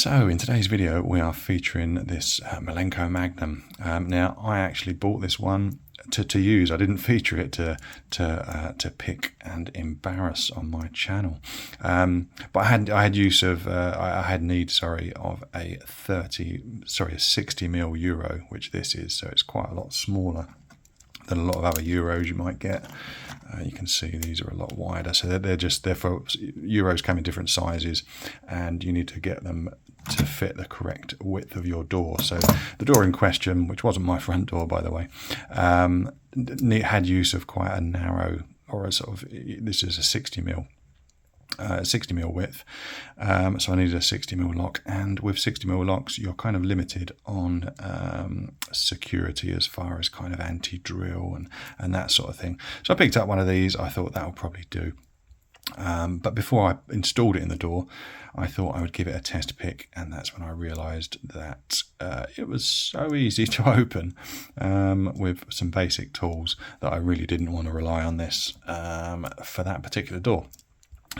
So in today's video we are featuring this Millenco Magnum. Now I actually bought this one to use. I didn't feature it to pick and embarrass on my channel. But I had need of a 60mm Euro, which this is, so it's quite a lot smaller than a lot of other Euros you might get. You can see these are a lot wider, so they're for Euros come in different sizes, and you need to get them to fit the correct width of your door. So the door in question, which wasn't my front door by the way, had use of quite a narrow, or a sort of, this is a 60mm width, so I needed a 60mm lock, and with 60mm locks you're kind of limited on security as far as kind of anti-drill and that sort of thing. So I picked up one of these. I thought that'll probably do, but before I installed it in the door I thought I would give it a test pick, and that's when I realized that it was so easy to open with some basic tools that I really didn't want to rely on this for that particular door.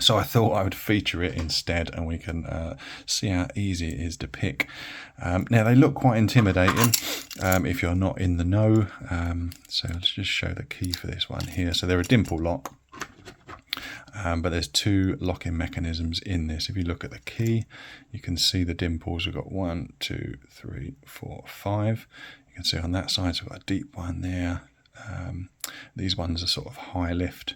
So I thought I would feature it instead, and we can see how easy it is to pick. Now they look quite intimidating if you're not in the know. So let's just show the key for this one here. So they're a dimple lock, but there's two locking mechanisms in this. If you look at the key, you can see the dimples. We've got 1, 2, 3, 4, 5. You can see on that side, so we've got a deep one there. These ones are sort of high lift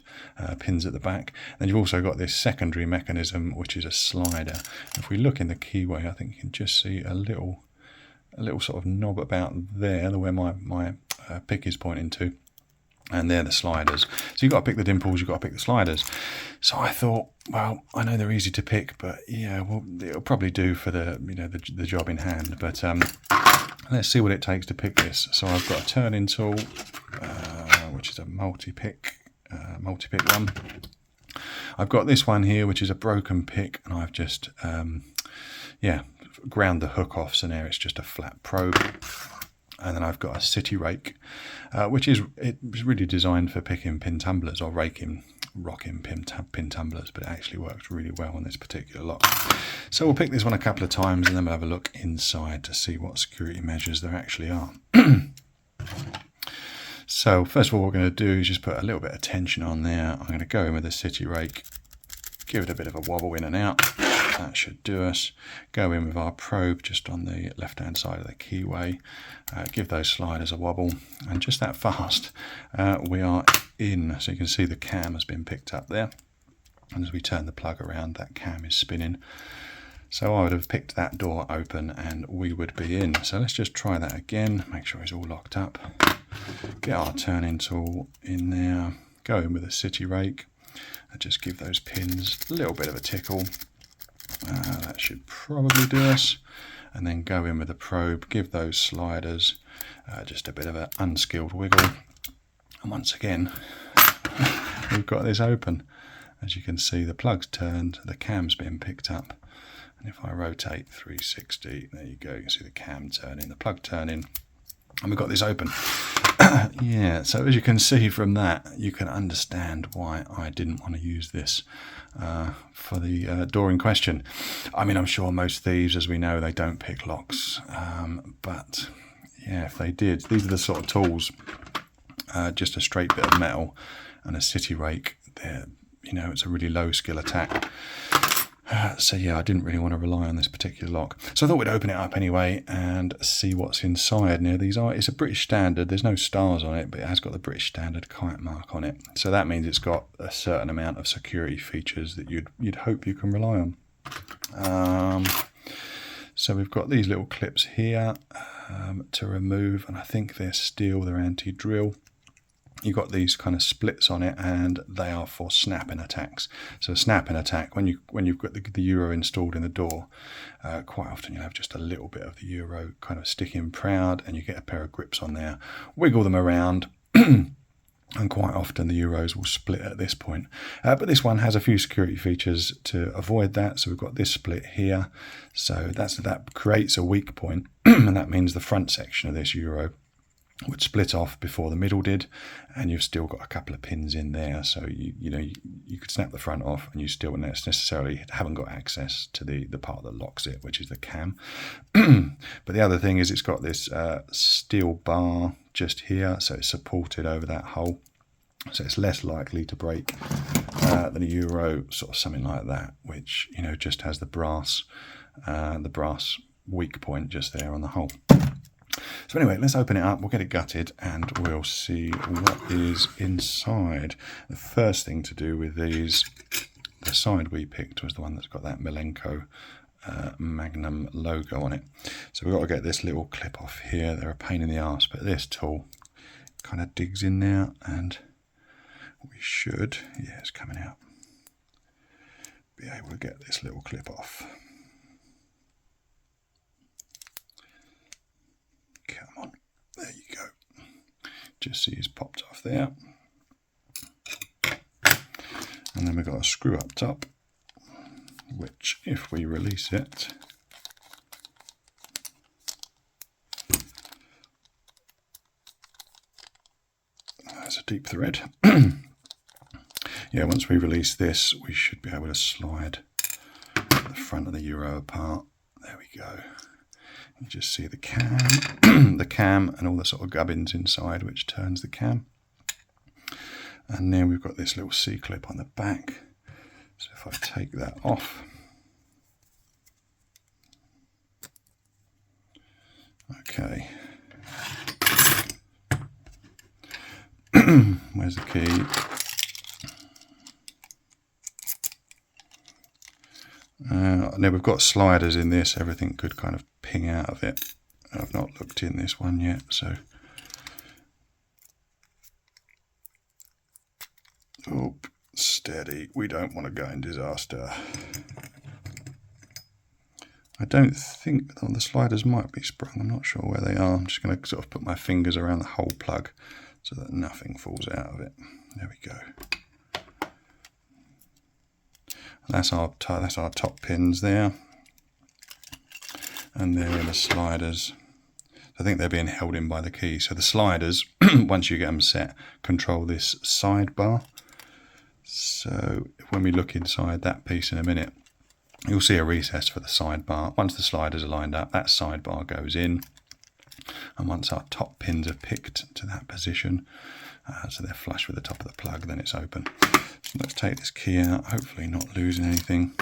pins at the back. And you've also got this secondary mechanism, which is a slider. If we look in the keyway, I think you can just see a little sort of knob about there, where my pick is pointing to, and they're the sliders. So you've got to pick the dimples, you've got to pick the sliders. So I thought, well, I know they're easy to pick, but yeah, well, it'll probably do for the the job in hand. But let's see what it takes to pick this. So I've got a turning tool, which is a multi-pick one. I've got this one here, which is a broken pick, and I've just ground the hook off, so now it's just a flat probe. And then I've got a city rake, which is really designed for picking pin tumblers or rocking pin tumblers, but it actually works really well on this particular lock. So we'll pick this one a couple of times, and then we'll have a look inside to see what security measures there actually are. So first of all, what we're going to do is just put a little bit of tension on there. I'm going to go in with the city rake, give it a bit of a wobble in and out. That should do us. Go in with our probe just on the left hand side of the keyway, give those sliders a wobble, and just that fast we are in. So you can see the cam has been picked up there, and as we turn the plug around, that cam is spinning. So I would have picked that door open and we would be in. So let's just try that again, make sure it's all locked up. Get our turning tool in there, go in with a city rake, and just give those pins a little bit of a tickle. That should probably do us. And then go in with the probe, give those sliders just a bit of an unskilled wiggle. And once again, we've got this open. As you can see, the plug's turned, the cam's been picked up. And if I rotate 360, there you go, you can see the cam turning, the plug turning, and we've got this open. Yeah, so as you can see from that, you can understand why I didn't want to use this for the door in question. I mean, I'm sure most thieves, as we know, they don't pick locks, but yeah, if they did, these are the sort of tools, just a straight bit of metal and a city rake. It's a really low skill attack. So yeah, I didn't really want to rely on this particular lock. So I thought we'd open it up anyway and see what's inside. Now it's a British standard, there's no stars on it, but it has got the British standard kite mark on it. So that means it's got a certain amount of security features that you'd hope you can rely on. So we've got these little clips here to remove, and I think they're steel, they're anti-drill. You've got these kind of splits on it, and they are for snapping attacks. So a snapping attack, when you've got the Euro installed in the door, quite often you'll have just a little bit of the Euro kind of sticking proud, and you get a pair of grips on there, wiggle them around, and quite often the Euros will split at this point. But this one has a few security features to avoid that. So we've got this split here, so that creates a weak point, and that means the front section of this Euro would split off before the middle did, and you've still got a couple of pins in there, so you could snap the front off and you still necessarily haven't got access to the part that locks it, which is the cam. But the other thing is it's got this steel bar just here, so it's supported over that hole, so it's less likely to break than a Euro, sort of something like that, which just has the brass weak point just there on the hole. So anyway, let's open it up, we'll get it gutted, and we'll see what is inside. The first thing to do with these, the side we picked was the one that's got that Millenco Magnum logo on it. So we've got to get this little clip off here. They're a pain in the arse, but this tool kind of digs in there, and we should, yeah, it's coming out, be able to get this little clip off. Come on, there you go. Just see it's popped off there. And then we've got a screw up top, which if we release it, there's a deep thread. Yeah, once we release this, we should be able to slide the front of the Euro apart. There we go. You just see the cam, the cam and all the sort of gubbins inside, which turns the cam. And then we've got this little C-clip on the back. So if I take that off, okay. Where's the key? Now we've got sliders in this, everything could kind of ping out of it. I've not looked in this one yet, so. Oh, steady, we don't want to go in disaster. I don't think, oh, the sliders might be sprung, I'm not sure where they are. I'm just going to sort of put my fingers around the whole plug so that nothing falls out of it. There we go. That's our top pins there, and there are the sliders. I think they're being held in by the key. So the sliders, once you get them set, control this sidebar. So when we look inside that piece in a minute, you'll see a recess for the sidebar. Once the sliders are lined up, that sidebar goes in, and once our top pins are picked to that position, so they're flush with the top of the plug, then it's open. So let's take this key out, hopefully not losing anything.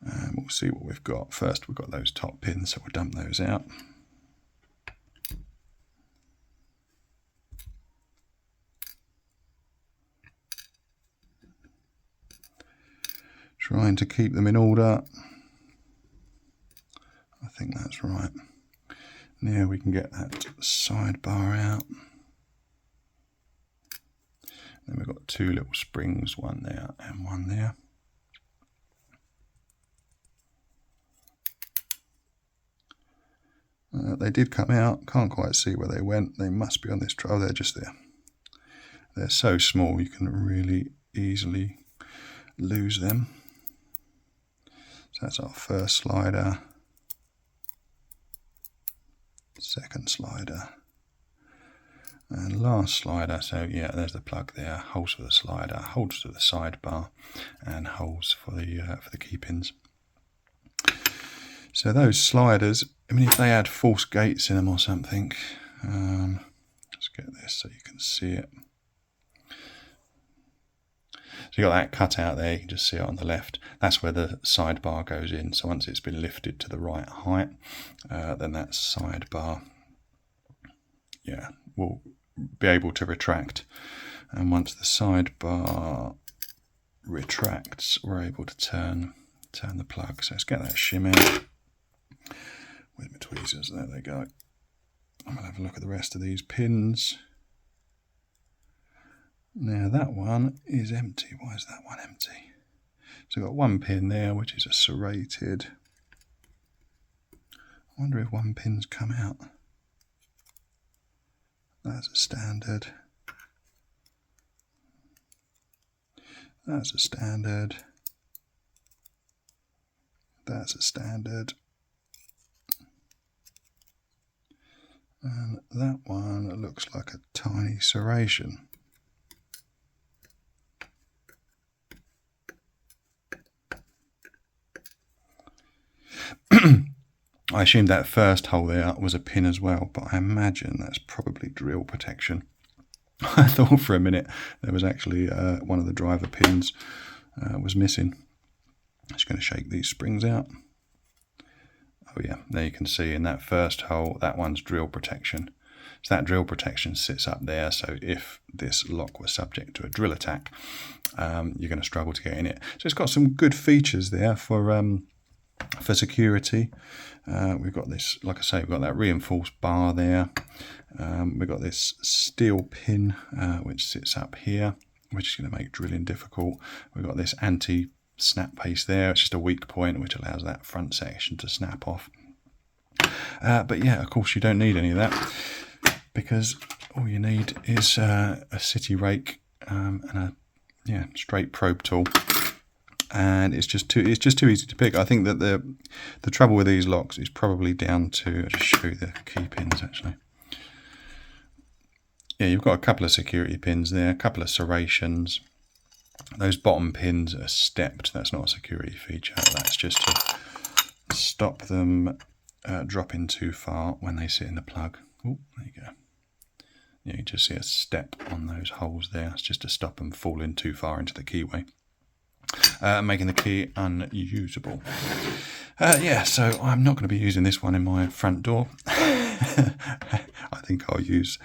And we'll see what we've got. First we've got those top pins, so we'll dump those out. Trying to keep them in order. I think that's right. Now we can get that sidebar out. Then we've got two little springs, one there and one there. They did come out, can't quite see where they went. They must be on this tray. Oh, they're just there. They're so small you can really easily lose them. So that's our first slider, second slider, and last slider. So yeah, there's the plug there, holes for the slider, holes for the sidebar, and holes for the key pins. So those sliders, I mean, if they had false gates in them or something, let's get this so you can see it. So you got that cut out there, you can just see it on the left. That's where the sidebar goes in. So once it's been lifted to the right height, then that sidebar, yeah, will be able to retract. And once the sidebar retracts, we're able to turn the plug. So let's get that shim out with my tweezers. There they go. I'm going to have a look at the rest of these pins. Now that one is empty. Why is that one empty? So I've got one pin there, which is a serrated. I wonder if one pin's come out. That's a standard. That's a standard. That's a standard. And that one looks like a tiny serration. I assumed that first hole there was a pin as well, but I imagine that's probably drill protection. I thought for a minute there was actually one of the driver pins was missing. I'm just going to shake these springs out. Oh yeah, there you can see in that first hole, that one's drill protection. So that drill protection sits up there, so if this lock was subject to a drill attack, you're going to struggle to get in it. So it's got some good features there for security. We've got this, like I say, we've got that reinforced bar there. We've got this steel pin which sits up here, which is going to make drilling difficult. We've got this anti-snap paste there. It's just a weak point which allows that front section to snap off. But yeah, of course you don't need any of that, because all you need is a city rake and a straight probe tool. And it's just too easy to pick. I think that the trouble with these locks is probably down to, I'll just show you the key pins actually. Yeah, you've got a couple of security pins there, a couple of serrations. Those bottom pins are stepped. That's not a security feature. That's just to stop them dropping too far when they sit in the plug. Oh, there you go. Yeah, you just see a step on those holes there. It's just to stop them falling too far into the keyway. Making the key unusable. Yeah, so I'm not going to be using this one in my front door. I think I'll use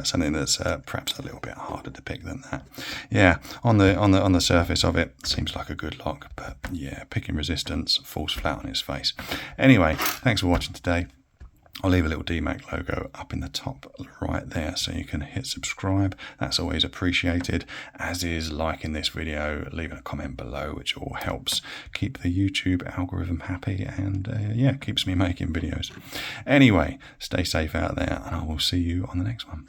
something that's perhaps a little bit harder to pick than that. Yeah, on the surface of it, seems like a good lock, but yeah, picking resistance falls flat on its face. Anyway, thanks for watching today. I'll leave a little DMAC logo up in the top right there so you can hit subscribe. That's always appreciated, as is liking this video, leaving a comment below, which all helps keep the YouTube algorithm happy and yeah, keeps me making videos. Anyway, stay safe out there and I will see you on the next one.